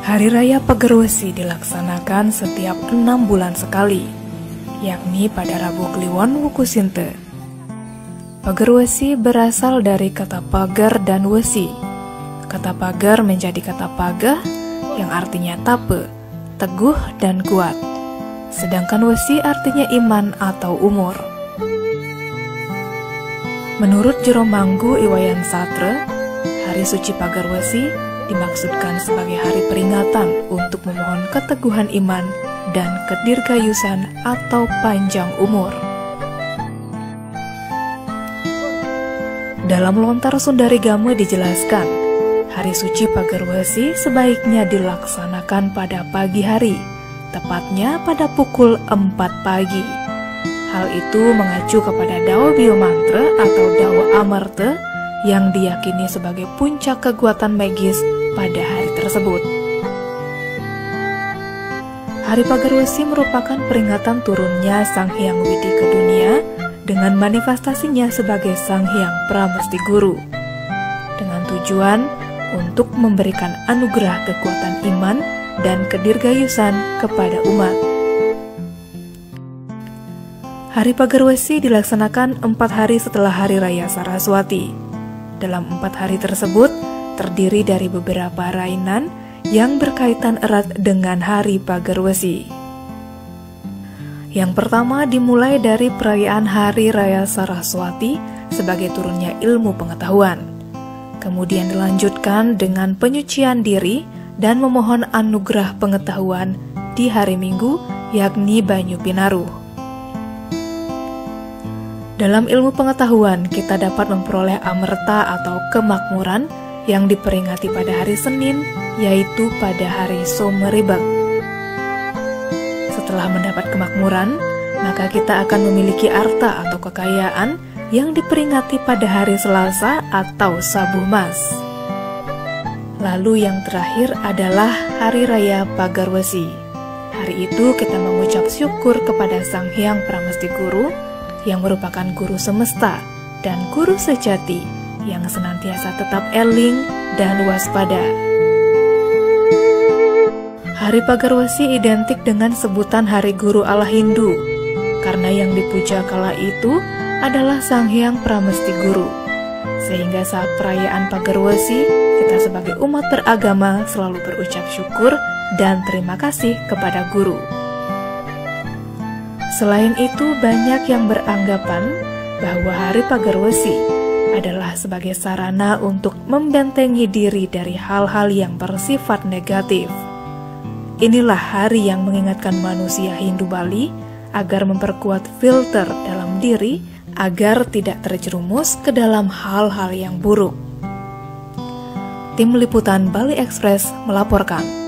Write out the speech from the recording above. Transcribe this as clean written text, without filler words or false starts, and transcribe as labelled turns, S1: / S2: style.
S1: Hari Raya Pagerwesi dilaksanakan setiap 6 bulan sekali, yakni pada Rabu Kliwon Wuku Sinte. Pagerwesi berasal dari kata pagar dan wesi. Kata pagar menjadi kata pagah yang artinya tape, teguh dan kuat. Sedangkan wesi artinya iman atau umur. Menurut Jero Manggu Iwayan Satre, Hari Suci Pagerwesi dimaksudkan sebagai hari peringatan untuk memohon keteguhan iman dan kedirgayusan atau panjang umur. Dalam Lontar Sundari Game dijelaskan, Hari Suci Pagerwesi sebaiknya dilaksanakan pada pagi hari, tepatnya pada pukul 4 pagi. Hal itu mengacu kepada Dao Biomantra atau Dao Amarta yang diyakini sebagai puncak kekuatan magis pada hari tersebut. Hari Pagerwesi merupakan peringatan turunnya Sang Hyang Widi ke dunia dengan manifestasinya sebagai Sang Hyang Pramesti Guru, dengan tujuan untuk memberikan anugerah kekuatan iman dan kedirgayusan kepada umat. Hari Pagerwesi dilaksanakan 4 hari setelah Hari Raya Saraswati. Dalam 4 hari tersebut, terdiri dari beberapa rainan yang berkaitan erat dengan Hari Pagerwesi. Yang pertama dimulai dari perayaan Hari Raya Saraswati sebagai turunnya ilmu pengetahuan. Kemudian dilanjutkan dengan penyucian diri dan memohon anugerah pengetahuan di hari Minggu, yakni Banyu Pinaruh. Dalam ilmu pengetahuan, kita dapat memperoleh amerta atau kemakmuran yang diperingati pada hari Senin, yaitu pada hari Someribak. Setelah mendapat kemakmuran, maka kita akan memiliki arta atau kekayaan yang diperingati pada hari Selasa atau Sabuh Mas. Lalu yang terakhir adalah Hari Raya Pagerwesi. Hari itu kita mengucap syukur kepada Sang Hyang Pramesti Guru, yang merupakan guru semesta dan guru sejati yang senantiasa tetap eling dan waspada. Hari Pagerwesi identik dengan sebutan Hari Guru ala Hindu, karena yang dipuja kala itu adalah Sang Hyang Pramesti Guru. Sehingga saat perayaan Pagerwesi, kita sebagai umat beragama selalu berucap syukur dan terima kasih kepada guru. Selain itu, banyak yang beranggapan bahwa Hari Pagerwesi adalah sebagai sarana untuk membentengi diri dari hal-hal yang bersifat negatif. Inilah hari yang mengingatkan manusia Hindu Bali agar memperkuat filter dalam diri agar tidak terjerumus ke dalam hal-hal yang buruk. Tim Liputan Bali Express melaporkan.